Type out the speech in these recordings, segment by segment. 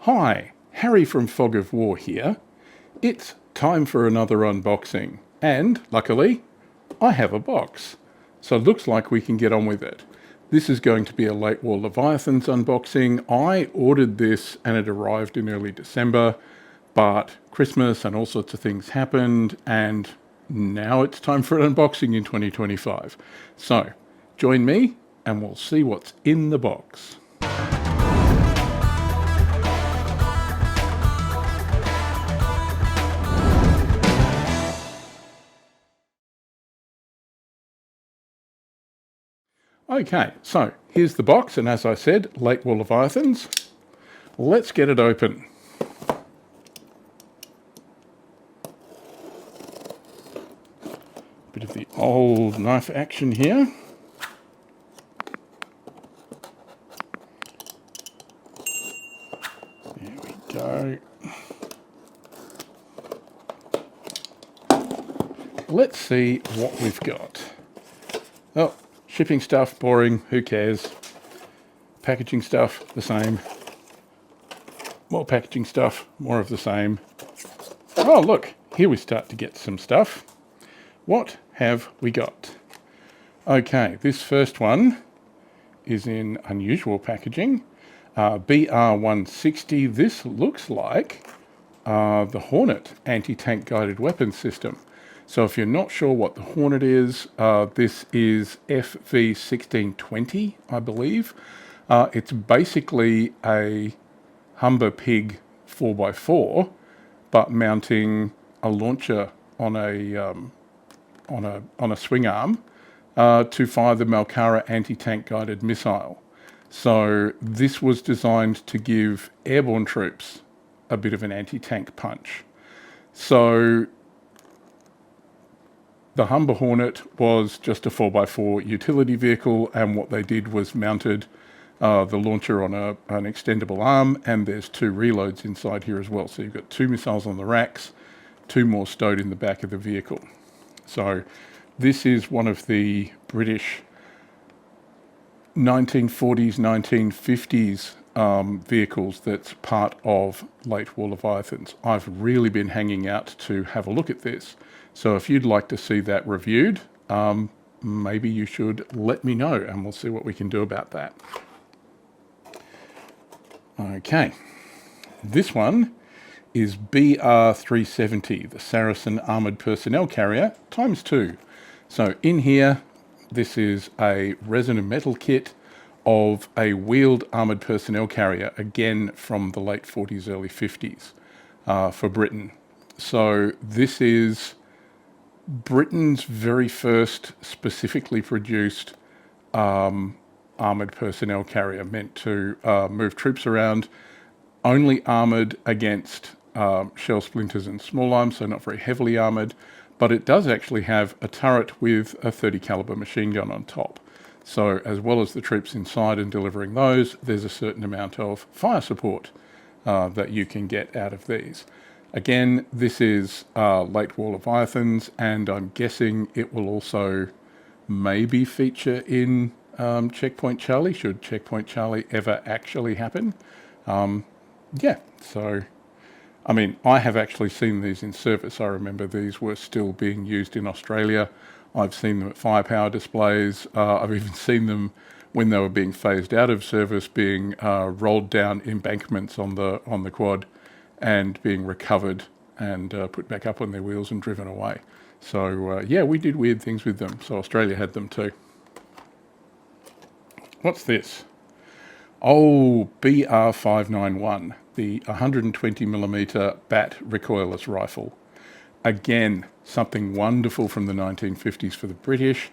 Hi, Harry from Fog of War here. It's time for another unboxing, and luckily I have a box, so it looks like we can get on with it. This is going to be a Late War Leviathans unboxing. I ordered this and it arrived in early December, but Christmas and all sorts of things happened, and now it's time for an unboxing in 2025. So join me and we'll see what's in the box. Okay, so here's the box, and as I said, Late War Leviathans. Let's get it open. Bit of the old knife action here. There we go. Let's see what we've got. Oh, shipping stuff, boring, who cares? Packaging stuff, the same. More packaging stuff, more of the same. Oh look, here we start to get some stuff. What have we got? Okay, this first one is in unusual packaging. BR160, this looks like the Hornet anti-tank guided weapons system. So if you're not sure what the Hornet is, this is FV1620, I believe. It's basically a Humber Pig 4x4, but mounting a launcher on a swing arm to fire the Malkara anti-tank guided missile. So this was designed to give airborne troops a bit of an anti-tank punch. So the Humber Hornet was just a 4x4 utility vehicle, and what they did was mounted the launcher on an extendable arm, and there's two reloads inside here as well. So you've got two missiles on the racks, two more stowed in the back of the vehicle. So this is one of the British 1940s, 1950s vehicles that's part of Late War Leviathans. I've really been hanging out to have a look at this. So if you'd like to see that reviewed, maybe you should let me know and we'll see what we can do about that. Okay, this one is BR370, the Saracen Armoured Personnel Carrier ×2. So in here, this is a resin and metal kit of a wheeled armoured personnel carrier, again from the late 40s, early 50s for Britain. So this is Britain's very first specifically produced armoured personnel carrier, meant to move troops around, only armoured against shell splinters and small arms, so not very heavily armoured, but it does actually have a turret with a .30 caliber machine gun on top. So as well as the troops inside and delivering those, there's a certain amount of fire support that you can get out of these. Again, this is Late War Leviathans, and I'm guessing it will also maybe feature in Checkpoint Charlie, should Checkpoint Charlie ever actually happen. Yeah, so, I mean, I have actually seen these in service. I remember these were still being used in Australia. I've seen them at firepower displays. I've even seen them when they were being phased out of service, being rolled down embankments on the quad and being recovered and put back up on their wheels and driven away. So yeah, we did weird things with them. So Australia had them too. What's this? Oh, BR591, the 120mm BAT Recoilless Rifle. Again, something wonderful from the 1950s for the British.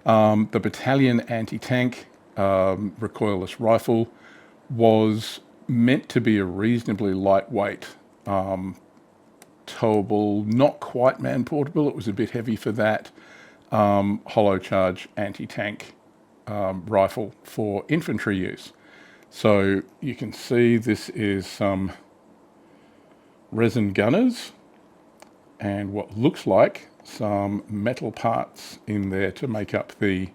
The Battalion Anti-Tank Recoilless Rifle was meant to be a reasonably lightweight, towable, not quite man-portable. It was a bit heavy for that. Hollow charge anti-tank rifle for infantry use. So you can see this is some resin gunners and what looks like some metal parts in there to make up the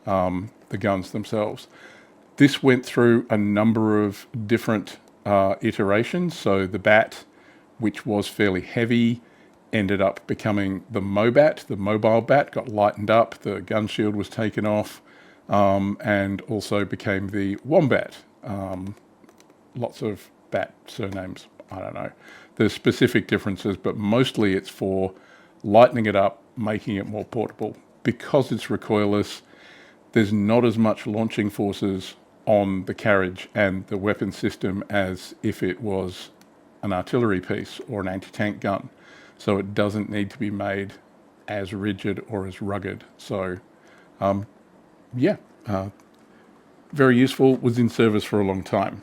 guns themselves. This went through a number of different iterations. So the BAT, which was fairly heavy, ended up becoming the MOBAT, the mobile BAT, got lightened up, the gun shield was taken off, and also became the Wombat. Lots of BAT surnames, I don't know. There's specific differences, but mostly it's for lightening it up, making it more portable. Because it's recoilless, there's not as much launching forces on the carriage and the weapon system as if it was an artillery piece or an anti-tank gun. So it doesn't need to be made as rigid or as rugged. So yeah, very useful, was in service for a long time.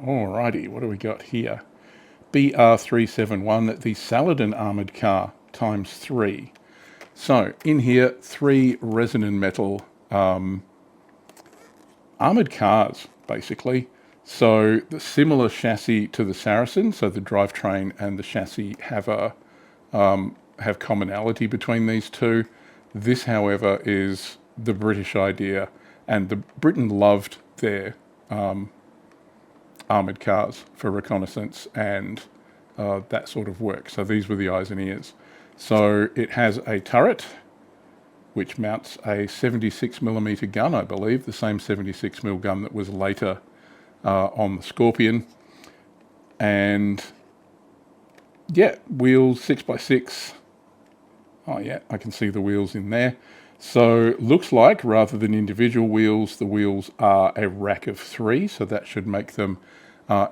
Alrighty, what do we got here? BR371, the Saladin armoured car ×3. So in here, 3 resin and metal armoured cars, basically. So the similar chassis to the Saracen, so the drivetrain and the chassis have commonality between these two. This, however, is the British idea, and Britain loved their armoured cars for reconnaissance and that sort of work. So these were the eyes and ears. So it has a turret, which mounts a 76mm gun, I believe, the same 76mm gun that was later on the Scorpion. And yeah, wheels 6x6. Oh yeah, I can see the wheels in there. So looks like rather than individual wheels, the wheels are a rack of 3, so that should make them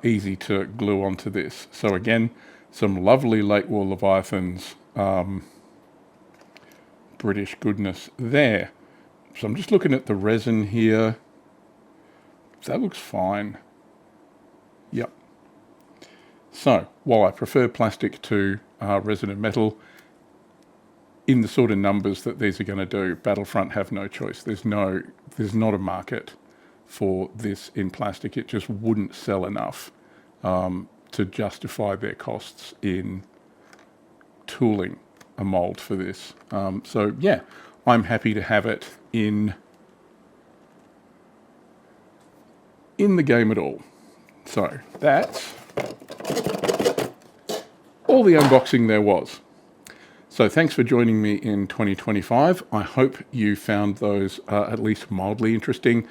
easy to glue onto this. So again, some lovely late war Leviathans, British goodness there. So I'm just looking at the resin here. That looks fine. Yep. So while I prefer plastic to resin and metal, in the sort of numbers that these are going to do, Battlefront have no choice. There's not a market for this in plastic. It just wouldn't sell enough to justify their costs in tooling a mold for this. So yeah, I'm happy to have it in the game at all. So that's all the unboxing there was. So thanks for joining me in 2025. I hope you found those at least mildly interesting.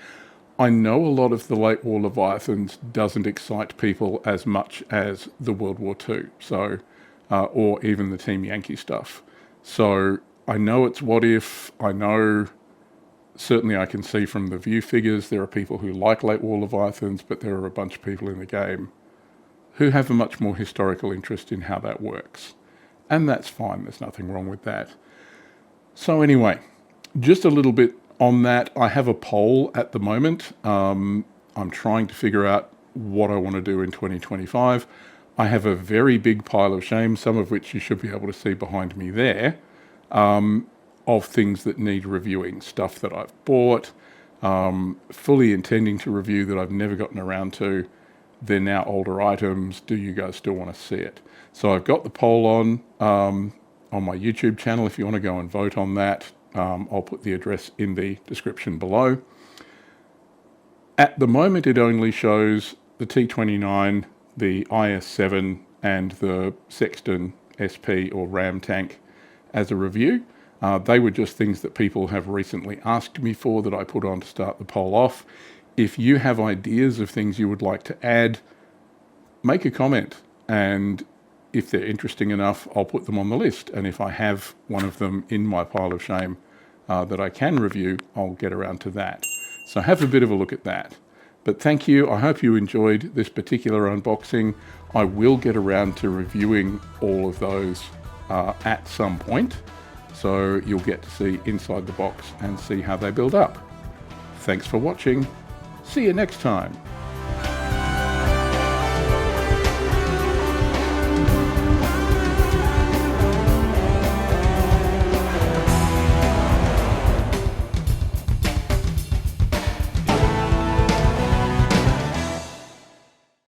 I know a lot of the late war Leviathans doesn't excite people as much as the World War II, so or even the Team Yankee stuff. So I know it's what if, I know certainly I can see from the view figures there are people who like late war Leviathans, but there are a bunch of people in the game who have a much more historical interest in how that works. And that's fine, there's nothing wrong with that. So anyway, just a little bit on that. I have a poll at the moment. I'm trying to figure out what I want to do in 2025. I have a very big pile of shame, some of which you should be able to see behind me there, of things that need reviewing, stuff that I've bought, fully intending to review that I've never gotten around to. They're now older items. Do you guys still want to see it? So I've got the poll on my YouTube channel. If you want to go and vote on that, I'll put the address in the description below. At the moment, it only shows the T29, the IS-7, and the Sexton SP or Ram tank as a review. They were just things that people have recently asked me for that I put on to start the poll off. If you have ideas of things you would like to add, make a comment, and if they're interesting enough, I'll put them on the list. And if I have one of them in my pile of shame that I can review, I'll get around to that. So have a bit of a look at that. But thank you. I hope you enjoyed this particular unboxing. I will get around to reviewing all of those at some point. So you'll get to see inside the box and see how they build up. Thanks for watching. See you next time.